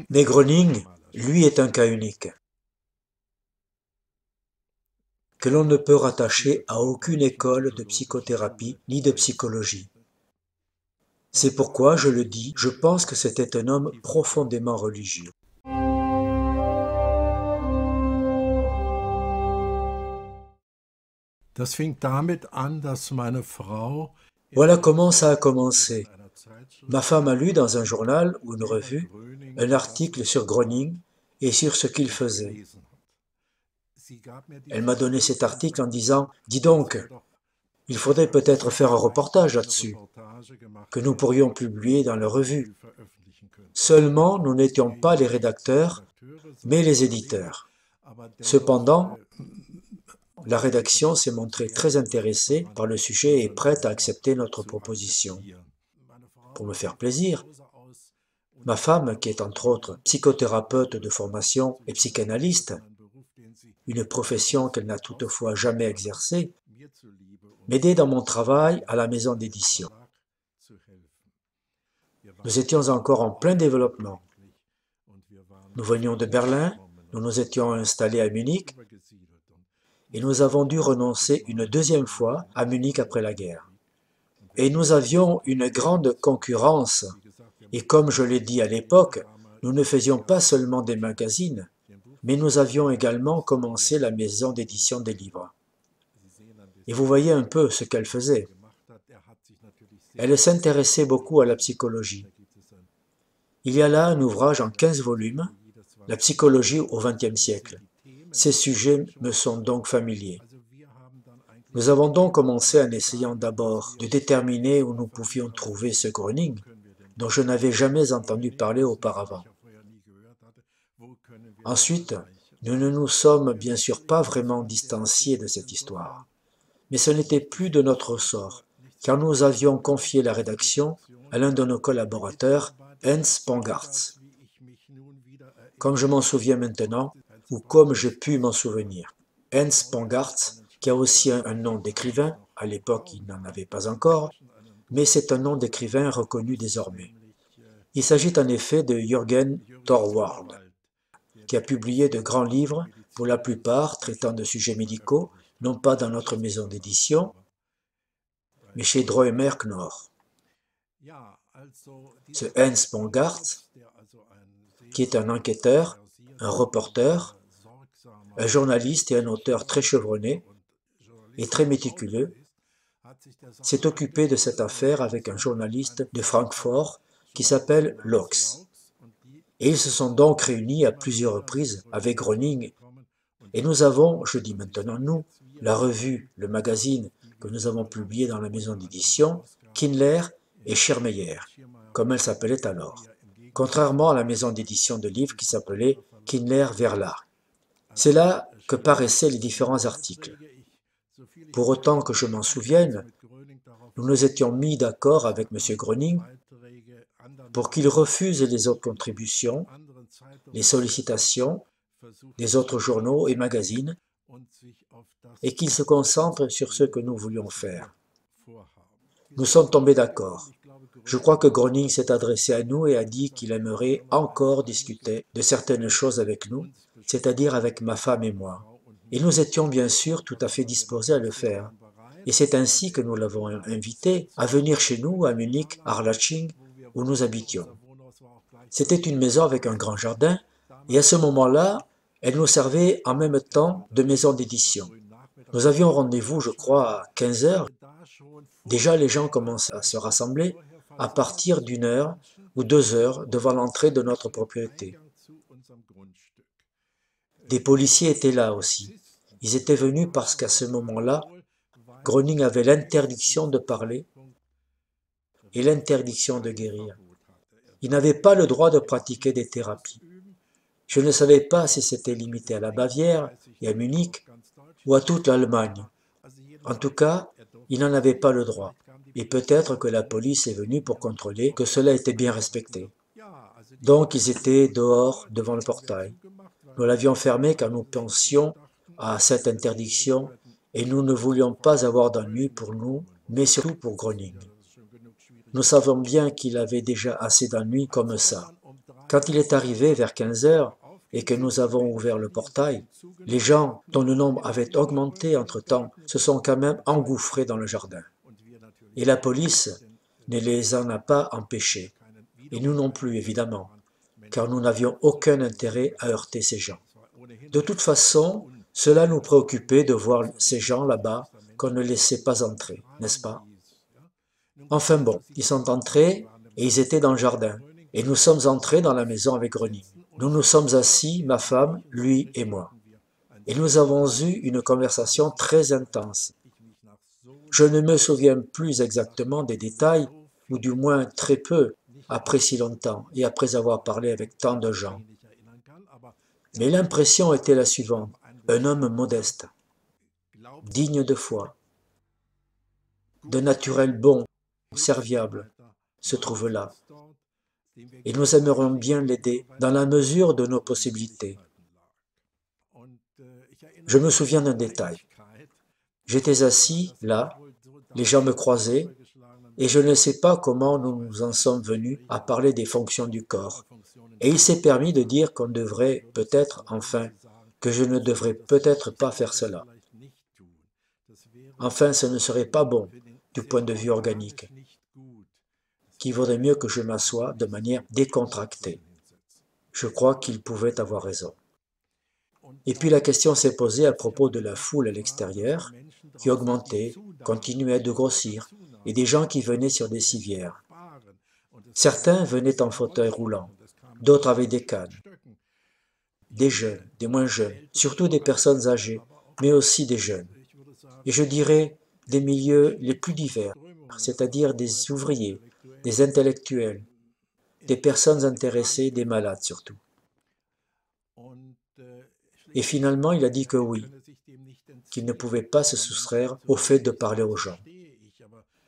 Mais Groening, lui, est un cas unique, que l'on ne peut rattacher à aucune école de psychothérapie ni de psychologie. C'est pourquoi, je le dis, je pense que c'était un homme profondément religieux. Voilà comment ça a commencé. Ma femme a lu dans un journal ou une revue un article sur Groening et sur ce qu'il faisait. Elle m'a donné cet article en disant « Dis donc, il faudrait peut-être faire un reportage là-dessus, que nous pourrions publier dans la revue. » Seulement, nous n'étions pas les rédacteurs, mais les éditeurs. Cependant, la rédaction s'est montrée très intéressée par le sujet et prête à accepter notre proposition. Pour me faire plaisir, ma femme, qui est entre autres psychothérapeute de formation et psychanalyste, une profession qu'elle n'a toutefois jamais exercée, m'aidait dans mon travail à la maison d'édition. Nous étions encore en plein développement. Nous venions de Berlin, nous nous étions installés à Munich, et nous avons dû renoncer une deuxième fois à Munich après la guerre. Et nous avions une grande concurrence, et comme je l'ai dit à l'époque, nous ne faisions pas seulement des magazines, mais nous avions également commencé la maison d'édition des livres. Et vous voyez un peu ce qu'elle faisait. Elle s'intéressait beaucoup à la psychologie. Il y a là un ouvrage en 15 volumes, La psychologie au XXe siècle. Ces sujets me sont donc familiers. Nous avons donc commencé en essayant d'abord de déterminer où nous pouvions trouver ce Groening, dont je n'avais jamais entendu parler auparavant. Ensuite, nous ne nous sommes bien sûr pas vraiment distanciés de cette histoire. Mais ce n'était plus de notre ressort, car nous avions confié la rédaction à l'un de nos collaborateurs, Hans Pongartz. Comme je m'en souviens maintenant, ou comme j'ai pu m'en souvenir. Hans Pongartz, qui a aussi un nom d'écrivain, à l'époque il n'en avait pas encore, mais c'est un nom d'écrivain reconnu désormais. Il s'agit en effet de Jürgen Thorwald, qui a publié de grands livres, pour la plupart traitant de sujets médicaux, non pas dans notre maison d'édition, mais chez Droemer Knorr. Ce Hans Pongartz, qui est un enquêteur, un reporter, un journaliste et un auteur très chevronné et très méticuleux, s'est occupé de cette affaire avec un journaliste de Francfort qui s'appelle Lox. Et ils se sont donc réunis à plusieurs reprises avec Groening. Et nous avons, je dis maintenant nous, la revue, le magazine que nous avons publié dans la maison d'édition, Kindler et Schirmeyer, comme elle s'appelait alors, contrairement à la maison d'édition de livres qui s'appelait Kindler Verlag. C'est là que paraissaient les différents articles. Pour autant que je m'en souvienne, nous nous étions mis d'accord avec M. Groening pour qu'il refuse les autres contributions, les sollicitations des autres journaux et magazines, et qu'il se concentre sur ce que nous voulions faire. Nous sommes tombés d'accord. Je crois que Groening s'est adressé à nous et a dit qu'il aimerait encore discuter de certaines choses avec nous, c'est-à-dire avec ma femme et moi. Et nous étions bien sûr tout à fait disposés à le faire. Et c'est ainsi que nous l'avons invité à venir chez nous, à Munich, à Harlaching, où nous habitions. C'était une maison avec un grand jardin, et à ce moment-là, elle nous servait en même temps de maison d'édition. Nous avions rendez-vous, je crois, à 15 heures. Déjà, les gens commençaient à se rassembler à partir d'1 heure ou 2 heures devant l'entrée de notre propriété. Des policiers étaient là aussi. Ils étaient venus parce qu'à ce moment-là, Groening avait l'interdiction de parler et l'interdiction de guérir. Il n'avait pas le droit de pratiquer des thérapies. Je ne savais pas si c'était limité à la Bavière et à Munich ou à toute l'Allemagne. En tout cas, il n'en avait pas le droit. Et peut-être que la police est venue pour contrôler que cela était bien respecté. Donc ils étaient dehors devant le portail. Nous l'avions fermé car nous pensions à cette interdiction et nous ne voulions pas avoir d'ennui pour nous, mais surtout pour Groening. Nous savions bien qu'il avait déjà assez d'ennuis comme ça, Quand il est arrivé vers 15 heures et que nous avons ouvert le portail, les gens, dont le nombre avait augmenté entre-temps, se sont quand même engouffrés dans le jardin. Et la police ne les en a pas empêchés. Et nous non plus, évidemment, car nous n'avions aucun intérêt à heurter ces gens. De toute façon, cela nous préoccupait de voir ces gens là-bas qu'on ne laissait pas entrer, n'est-ce pas? Enfin bon, ils sont entrés et ils étaient dans le jardin. Et nous sommes entrés dans la maison avec René. Nous nous sommes assis, ma femme, lui et moi. Et nous avons eu une conversation très intense. Je ne me souviens plus exactement des détails, ou du moins très peu, après si longtemps et après avoir parlé avec tant de gens. Mais l'impression était la suivante: un homme modeste, digne de foi, de naturel bon, serviable, se trouve là. Et nous aimerions bien l'aider dans la mesure de nos possibilités. Je me souviens d'un détail. J'étais assis, là, les gens me croisaient, et je ne sais pas comment nous en sommes venus à parler des fonctions du corps. Et il s'est permis de dire qu'on devrait peut-être, enfin, que je ne devrais peut-être pas faire cela. Enfin, ce ne serait pas bon du point de vue organique, qu'il vaudrait mieux que je m'assoie de manière décontractée. Je crois qu'il pouvait avoir raison. Et puis la question s'est posée à propos de la foule à l'extérieur, qui augmentait, continuait de grossir, et des gens qui venaient sur des civières. Certains venaient en fauteuil roulant, d'autres avaient des cannes. Des jeunes, des moins jeunes, surtout des personnes âgées, mais aussi des jeunes. Et je dirais des milieux les plus divers, c'est-à-dire des ouvriers, des intellectuels, des personnes intéressées, des malades surtout. Et finalement, il a dit que oui, qu'il ne pouvait pas se soustraire au fait de parler aux gens.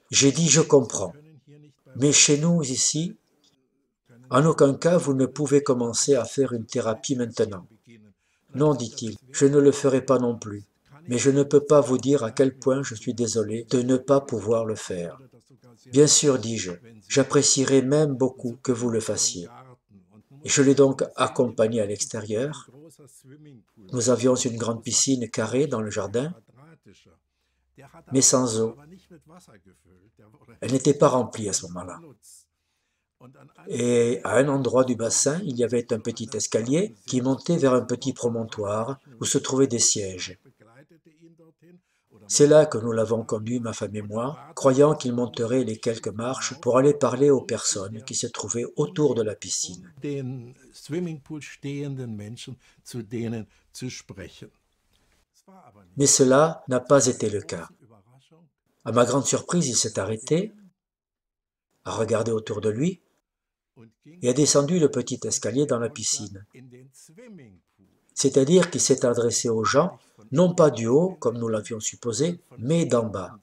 J'ai dit: je comprends, mais chez nous ici, en aucun cas vous ne pouvez commencer à faire une thérapie maintenant. Non, dit-il, je ne le ferai pas non plus, mais je ne peux pas vous dire à quel point je suis désolé de ne pas pouvoir le faire. Bien sûr, dis-je, j'apprécierais même beaucoup que vous le fassiez. Et je l'ai donc accompagné à l'extérieur. Nous avions une grande piscine carrée dans le jardin, mais sans eau. Elle n'était pas remplie à ce moment-là. Et à un endroit du bassin, il y avait un petit escalier qui montait vers un petit promontoire où se trouvaient des sièges. C'est là que nous l'avons conduit, ma femme et moi, croyant qu'il monterait les quelques marches pour aller parler aux personnes qui se trouvaient autour de la piscine. Mais cela n'a pas été le cas. À ma grande surprise, il s'est arrêté, a regardé autour de lui et a descendu le petit escalier dans la piscine. C'est-à-dire qu'il s'est adressé aux gens, non pas du haut, comme nous l'avions supposé, mais d'en bas.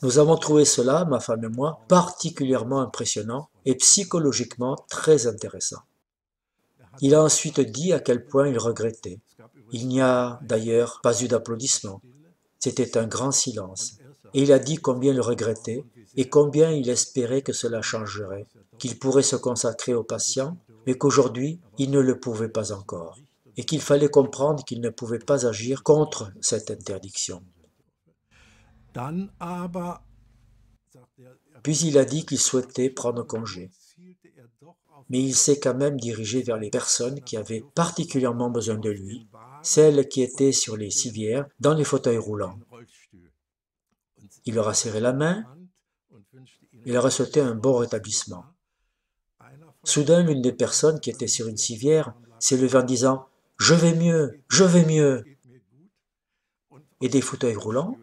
Nous avons trouvé cela, ma femme et moi, particulièrement impressionnant et psychologiquement très intéressant. Il a ensuite dit à quel point il regrettait. Il n'y a d'ailleurs pas eu d'applaudissements. C'était un grand silence. Et il a dit combien il regrettait et combien il espérait que cela changerait, qu'il pourrait se consacrer aux patients, mais qu'aujourd'hui, il ne le pouvait pas encore, et qu'il fallait comprendre qu'il ne pouvait pas agir contre cette interdiction. Puis il a dit qu'il souhaitait prendre congé. Mais il s'est quand même dirigé vers les personnes qui avaient particulièrement besoin de lui, celles qui étaient sur les civières, dans les fauteuils roulants. Il leur a serré la main et leur a souhaité un bon rétablissement. Soudain, l'une des personnes qui était sur une civière s'est levée en disant « Je vais mieux, je vais mieux !» Et des fauteuils roulants?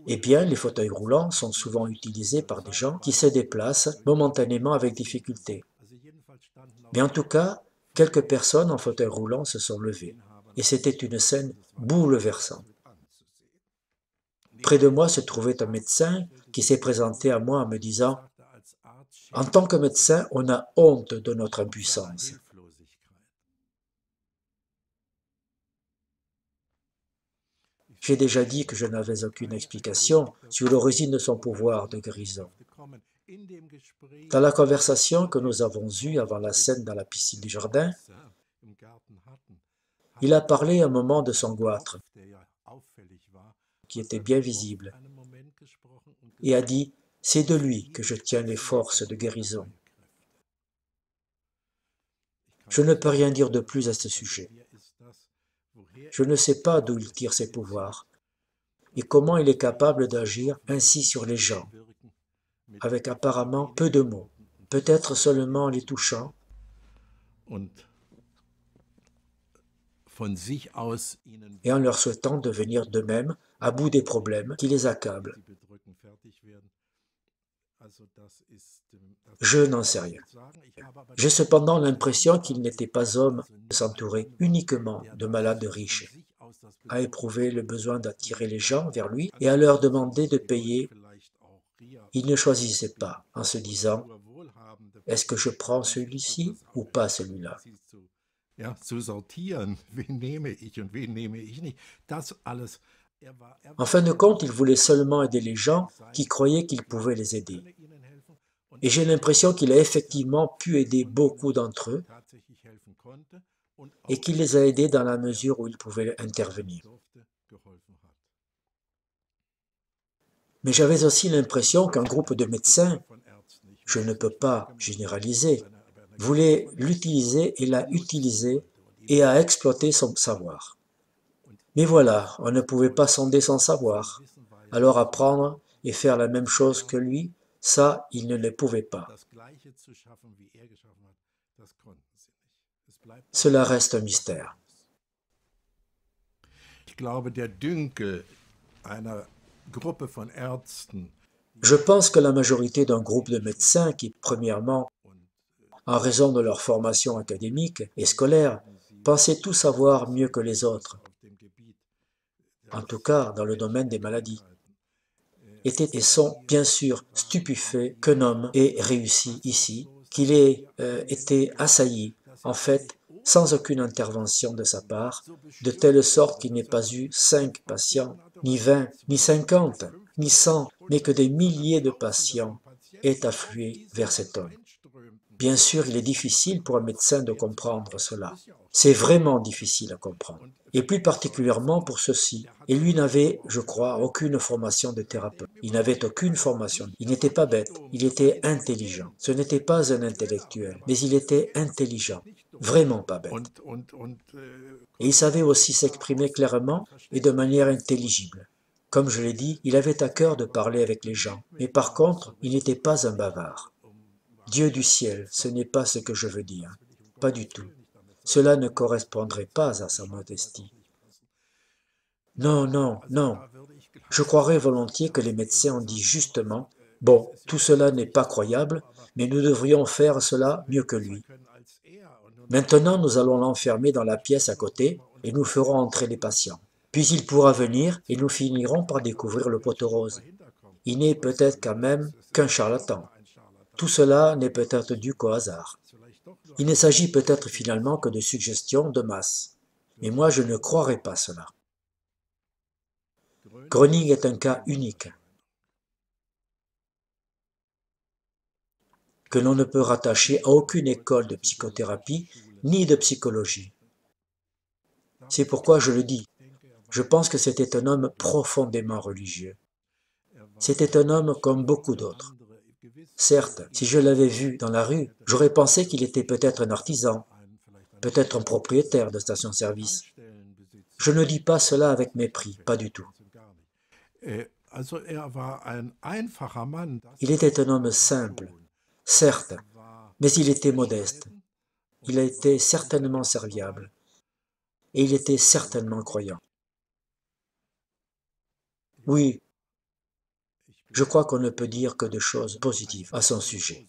Eh bien, les fauteuils roulants sont souvent utilisés par des gens qui se déplacent momentanément avec difficulté. Mais en tout cas, quelques personnes en fauteuil roulant se sont levées, et c'était une scène bouleversante. Près de moi se trouvait un médecin qui s'est présenté à moi en me disant « En tant que médecin, on a honte de notre impuissance. » J'ai déjà dit que je n'avais aucune explication sur l'origine de son pouvoir de guérison. Dans la conversation que nous avons eue avant la scène dans la piscine du jardin, il a parlé un moment de son goitre, qui était bien visible, et a dit « C'est de lui que je tiens les forces de guérison ». Je ne peux rien dire de plus à ce sujet. Je ne sais pas d'où il tire ses pouvoirs et comment il est capable d'agir ainsi sur les gens, avec apparemment peu de mots, peut-être seulement en les touchant, et en leur souhaitant de venir d'eux-mêmes à bout des problèmes qui les accablent. Je n'en sais rien. J'ai cependant l'impression qu'il n'était pas homme de s'entourer uniquement de malades riches, à éprouver le besoin d'attirer les gens vers lui et à leur demander de payer. Il ne choisissait pas en se disant « Est-ce que je prends celui-ci ou pas celui-là » En fin de compte, il voulait seulement aider les gens qui croyaient qu'il pouvait les aider. Et j'ai l'impression qu'il a effectivement pu aider beaucoup d'entre eux et qu'il les a aidés dans la mesure où il pouvait intervenir. Mais j'avais aussi l'impression qu'un groupe de médecins, je ne peux pas généraliser, voulait l'utiliser et l'a utilisé et a exploité son savoir. Mais voilà, on ne pouvait pas sonder son savoir. Alors apprendre et faire la même chose que lui, ça, il ne le pouvait pas. Cela reste un mystère. Je pense que la majorité d'un groupe de médecins qui, premièrement, en raison de leur formation académique et scolaire, pensaient tout savoir mieux que les autres, en tout cas dans le domaine des maladies, étaient et sont bien sûr stupéfaits qu'un homme ait réussi ici, qu'il ait été assailli, en fait, sans aucune intervention de sa part, de telle sorte qu'il n'ait pas eu 5 patients, ni 20, ni 50, ni 100, mais que des milliers de patients aient afflué vers cet homme. Bien sûr, il est difficile pour un médecin de comprendre cela. C'est vraiment difficile à comprendre. Et plus particulièrement pour ceux-ci. Et lui n'avait, je crois, aucune formation de thérapeute. Il n'avait aucune formation. Il n'était pas bête, il était intelligent. Ce n'était pas un intellectuel, mais il était intelligent. Vraiment pas bête. Et il savait aussi s'exprimer clairement et de manière intelligible. Comme je l'ai dit, il avait à cœur de parler avec les gens. Mais par contre, il n'était pas un bavard. Dieu du ciel, ce n'est pas ce que je veux dire. Pas du tout. Cela ne correspondrait pas à sa modestie. Non, non, non. Je croirais volontiers que les médecins ont dit justement « Bon, tout cela n'est pas croyable, mais nous devrions faire cela mieux que lui. Maintenant, nous allons l'enfermer dans la pièce à côté et nous ferons entrer les patients. Puis il pourra venir et nous finirons par découvrir le pot rose. Il n'est peut-être quand même qu'un charlatan. Tout cela n'est peut-être dû qu'au hasard. Il ne s'agit peut-être finalement que de suggestions de masse. Mais moi, je ne croirais pas cela. Gröning est un cas unique, que l'on ne peut rattacher à aucune école de psychothérapie ni de psychologie. C'est pourquoi je le dis, je pense que c'était un homme profondément religieux. C'était un homme comme beaucoup d'autres. Certes, si je l'avais vu dans la rue, j'aurais pensé qu'il était peut-être un artisan, peut-être un propriétaire de station-service. Je ne dis pas cela avec mépris, pas du tout. Il était un homme simple, certes, mais il était modeste. Il était certainement serviable, et il était certainement croyant. Oui, je crois qu'on ne peut dire que de choses positives à son sujet.